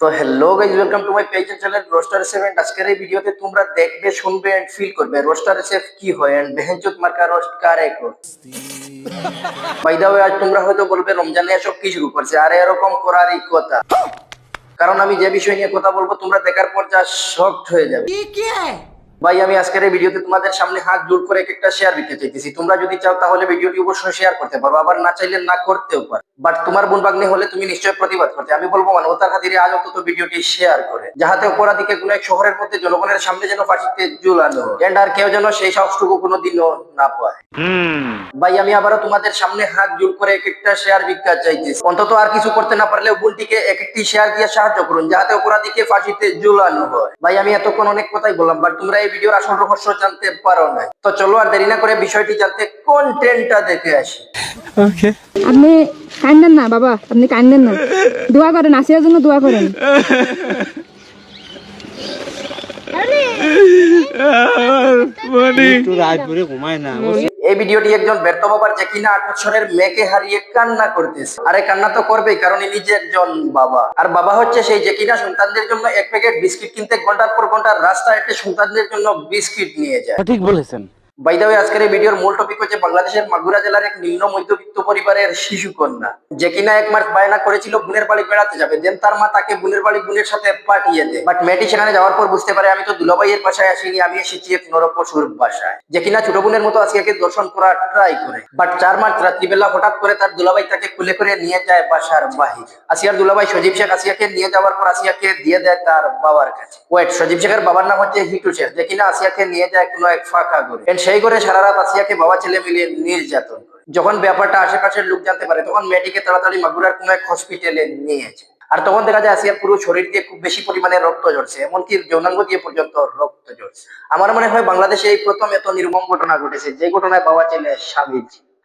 তো hello guys, welcome to my page and channel Roaster Chef. And আজকের এই ভিডিওতে তোমরা দেখবে, শুনবে এন্ড ফিল করবে রোস্টার সেফ কি হয় এন্ড বেহেনচোদ মার্কা রোস্ট কারে করে। বাই দা ওয়ে, আজ তোমরা হয়তো বলবে রমজানে এসব কি শুরু করছে, আর এরকম করারই কথা, কারণ আমি যে বিষয় নিয়ে কথা বলবো তোমরা দেখার পর যা শকড হয়ে যাবে। ভাই আমি আজকের এই ভিডিওতে তোমাদের সামনে হাত জোড় করে একটা শেয়ার দিতে চাইতেছি। তোমরা যদি চাও তাহলে ভিডিওটি অবশ্যই শেয়ার করতে পারো, আবার না চাইলে না করতেও পারো। বাট তোমার বোন ভাগ্নে হলে তুমি নিশ্চয়ই প্রতিবাদ করতে। আমি বলবো মানবতার খাতিরে আজ অন্তত ভিডিওটি শেয়ার করে, যাহাতে অপরাধীকে কোনো এক শহরের মধ্যে জনগণের সামনে যেন ফাঁসিতে ঝুলানো হয়, এন্ড আর কেউ যেন সেই সাহসটুকু কোনোদিনও না পায়। ভাই আমি আবারও তোমাদের সামনে হাত জোড় করে একটা শেয়ার ভিক্ষা চাইতেছি। অন্তত আর কিছু করতে না পারলেও বোনটিকে একটি শেয়ার দিয়ে সাহায্য করুন, যাহাতে অপরাধীকে ফাঁসিতে ঝুলানো হয়। ভাই আমি এতক্ষণ অনেক কথাই বললাম, বাট তোমরা এই ভিডিওর আসল রহস্য জানতে পারো না। তো চলো আর দেরি না করে বিষয়টি জানতে কন্টেন্টটা দেখে আসি। ওকে, আপনি কান্দেন না বাবা, আপনি কান্দেন না, দোয়া করেন, আসিয়ার জন্য দোয়া করেন। এই ভিডিওটি একজন ব্যর্থ বাবার, যে কিনা 8 বছরের মেয়েকে হারিয়ে কান্না করতেছে। আরে কান্না তো করবেই, কারণ ইনি যে একজন বাবা। আর বাবা হচ্ছে সেই যে কিনা সন্তানদের জন্য এক প্যাকেট বিস্কিট কিনতে ঘন্টার পর ঘন্টা রাস্তায় একটা সন্তানদের জন্য বিস্কিট নিয়ে যায়। ঠিক বলেছেন। বাই দা ওয়ে, আজকের এই ভিডিওর মূল টপিক হচ্ছে বাংলাদেশের মাগুরা জেলার এক নিম্ন মধ্যবিত্ত পরিবারের শিশু কন্যা, যে কিনা 1 মাস বায়না করেছিল বোনের বাড়ি বেড়াতে যাবে। দেন তার মা তাকে বোনের বাড়ি বোনের সাথে পাঠিয়ে দেয়। বাট মেয়েটি সেখানে যাওয়ার পর বুঝতে পারে, আমি তো দুলাভাইয়ের বাসায় আসিনি, আমি এসেছি এক নরপশুর বাসায়। যে কিনা ছোট বোনের মতো আসিয়াকে দর্শন করার ট্রাই করে। বাট 4 মার্চ রাত্রিবেলা হঠাৎ করে তার দুলাভাই তাকে কুলে করে নিয়ে যায় বাসার বাহির। আসিয়ার দুলাভাই সজীব শেখ আসিয়াকে নিয়ে যাওয়ার পর আসিয়াকে দিয়ে দেয় তার বাবার কাছে। ওয়েট, সজীব শেখের বাবার নাম হচ্ছে হিটু শেখ, যে কিনা আসিয়াকে নিয়ে যায় কোনো এক ফাঁকা ঘরে। সেই করে সারা রাত আসিয়াকে বাবা ছেলে মিলে নির্যাতন করে। যখন ব্যাপারটা আশেপাশের লোক জানতে পারে, তখন মেয়েটিকে তাড়াতাড়ি মাগুরার কোনো এক হসপিটালে নিয়েছে। আর তখন দেখা যায় আসিয়ার পুরো শরীর দিয়ে খুব বেশি পরিমাণে রক্ত ঝরছে, এমনকি যৌনাঙ্গ দিয়ে পর্যন্ত রক্ত ঝরছে। আমার মনে হয় বাংলাদেশে এই প্রথম এত নির্মম ঘটনা ঘটেছে, যে ঘটনায় বাবা ছেলে স্বামী।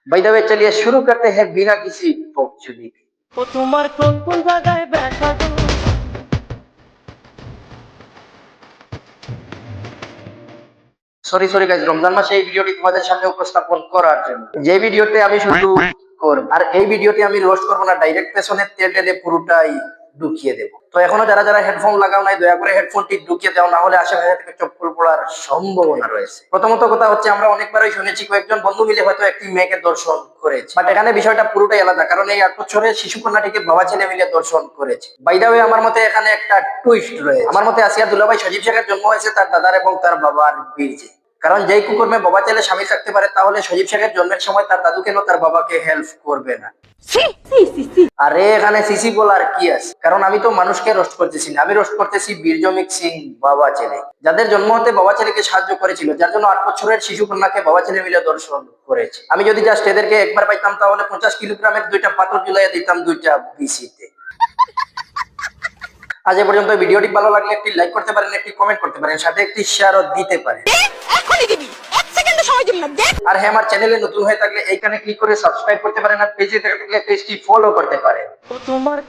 বাই দ্য ওয়ে, চলিए शुरू करते हैं बिना किसी बकचोदी के। ও তোমার কোন কোন জায়গায় ব্যথা গো? সরি গাইস, রমজান মাসে এই ভিডিওটি তোমাদের সামনে উপস্থাপন করার জন্য, যে ভিডিওতে আমি শুধু করব, আর এই ভিডিওতে আমি রোস্ট করবো না, ডাইরেক্ট পেছনে তেল টেলে পুরোটাই ঢুকিয়ে দেবো। তো এখনো যারা যারা হেডফোন লাগাও নাই, দয়া করে হেডফোনটি ঢুকিয়ে দাও, না হলে আশেপাশে থেকে চপ্পল পড়ার সম্ভাবনা রয়েছে। প্রথমত কথা হচ্ছে, আমরা অনেকবারই শুনেছি কয়েকজন বন্ধু মিলে হয়তো একটি মেয়েকে দর্শন করেছে, বাট এখানে বিষয়টা পুরোটাই আলাদা, কারণ এই 8 বছরের শিশু কন্যাটিকে বাবা ছেলে মিলে দর্শন করেছে। বাই দ্য ওয়ে, আমার মতে এখানে একটা টুইস্ট রয়েছে। আমার মতে আসিয়া দুলাভাই সজীব শেখের জন্ম হয়েছে তার দাদার এবং তার বাবার বীর্যে। কারণ যেই কুকুরমে বাবা ছেলে স্বামী থাকতে পারে, তাহলে সজীব শেখের জন্মের সময় তার দাদু কেন তার বাবাকে হেল্প করবে না? আরে এখানে সিসি বলার কি আছে? কারণ আমি তো মানুষকে রোস্ট করতেছি না, আমি রোস্ট করতেছি বীর্য মিক্সিং বাবা ছেলে, যাদের জন্ম হতে বাবা ছেলেকে সাহায্য করেছিল, যার জন্য 8 বছরের শিশু কন্যাকে বাবা ছেলে মিলে দর্শন করেছে। আমি যদি জাস্ট এদেরকে একবার পাইতাম, তাহলে 50 কিলোগ্রামের 2টা পাথর ঝুলাইয়া দিতাম 2টা বিসিতে। আজ এ পর্যন্ত। ভিডিওটি ভালো লাগলে একটি লাইক করতে পারেন, একটি কমেন্ট করতে পারেন, সাথে একটি শেয়ারও দিতে পারেন। আর হ্যাঁ, আমার চ্যানেলে নতুন হয়ে থাকলে এইখানে ক্লিক করে সাবস্ক্রাইব করতে পারেন, আর পেজে থাকলে পেজটি ফলো করতে পারেন। ও তোমার